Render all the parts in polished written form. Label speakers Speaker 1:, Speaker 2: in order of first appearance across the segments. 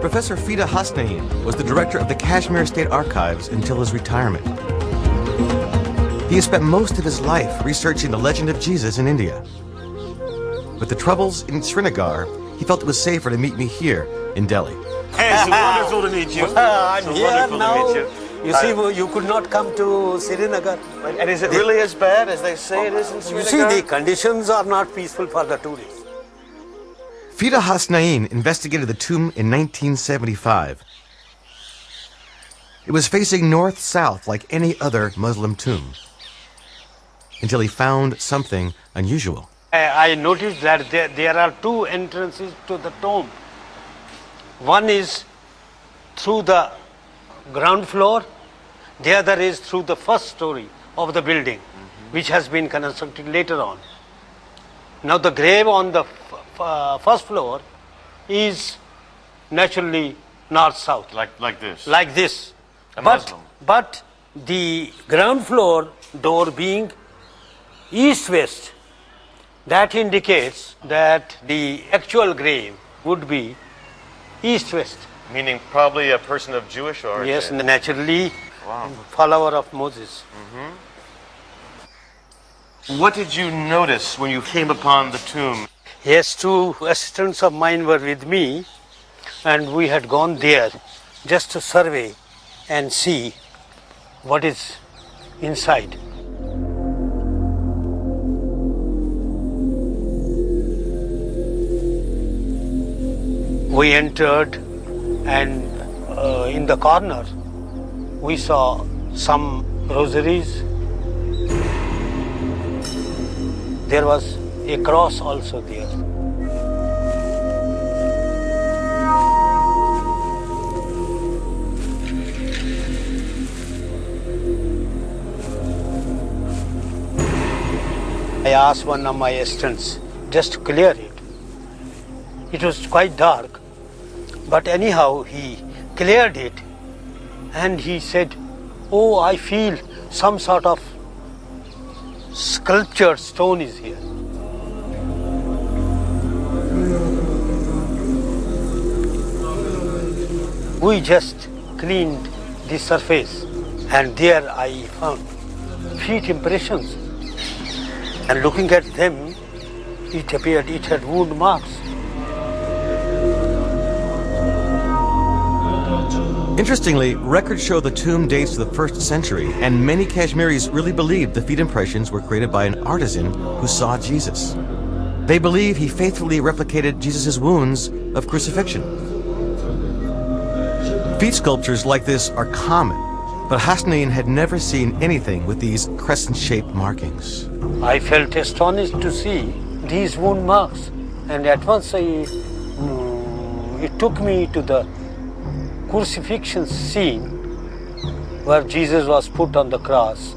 Speaker 1: Professor Fida Hassnain was the director of the Kashmir State Archives until his retirement. He has spent most of his life researching the legend of Jesus in India. With the troubles in Srinagar, he felt it was safer to meet me here in Delhi.
Speaker 2: Hey, it's wonderful to meet you.
Speaker 3: I'm here now.
Speaker 2: To meet
Speaker 3: you see, you could not come to Srinagar.
Speaker 2: And is it really as bad as they say it is in Srinagar?
Speaker 3: You see, the conditions are not peaceful for the tourists.
Speaker 1: Fida Hassnain investigated the tomb in 1975. It was facing north-south like any other Muslim tomb, until he found something unusual.
Speaker 4: I noticed that there are two entrances to the tomb. One is through the ground floor, the other is through the first story of the building, which has been constructed later on. Now the grave on the first floor is naturally north-south.
Speaker 2: Like this?
Speaker 4: Like this.
Speaker 2: A Muslim.
Speaker 4: But the ground floor door being east-west, that indicates that the actual grave would be east-west.
Speaker 2: Meaning probably a person of Jewish origin.
Speaker 4: Yes, naturally,
Speaker 2: wow.
Speaker 4: Follower of Moses.
Speaker 2: What did you notice when you came upon the tomb?
Speaker 4: Yes, two assistants of mine were with me, and we had gone there just to survey and see what is inside. We entered, and in the corner we saw some rosaries. There was a cross also there. I asked one of my assistants just to clear it. It was quite dark, but anyhow he cleared it, and he said, "Oh, I feel some sort of sculptured stone is here." We just cleaned the surface, and there I found feet impressions, and looking at them, it appeared it had wound marks.
Speaker 1: Interestingly, records show the tomb dates to the 1st century, and many Kashmiris really believed the feet impressions were created by an artisan who saw Jesus. They believe he faithfully replicated Jesus' wounds of crucifixion. Feet sculptures like this are common, but Hassnain had never seen anything with these crescent-shaped markings.
Speaker 4: I felt astonished to see these wound marks, and at once it took me to the crucifixion scene where Jesus was put on the cross.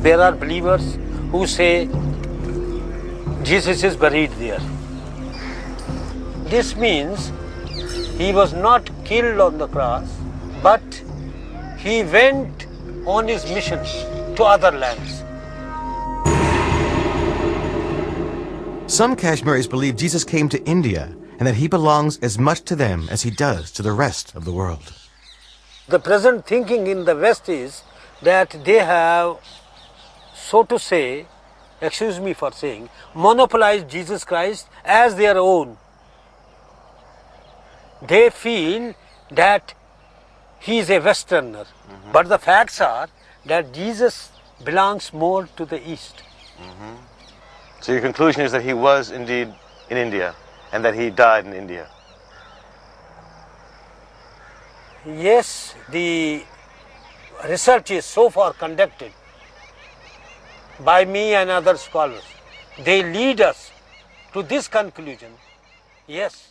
Speaker 4: There are believers who say Jesus is buried there. This means he was not killed on the cross, but he went on his mission to other lands.
Speaker 1: Some Kashmiris believe Jesus came to India and that he belongs as much to them as he does to the rest of the world.
Speaker 4: The present thinking in the West is that they have, so to say, excuse me for saying, monopolized Jesus Christ as their own. They feel that he is a Westerner, but the facts are that Jesus belongs more to the East.
Speaker 2: So your conclusion is that he was indeed in India and that he died in India?
Speaker 4: Yes, the research is so far conducted by me and other scholars. They lead us to this conclusion. Yes.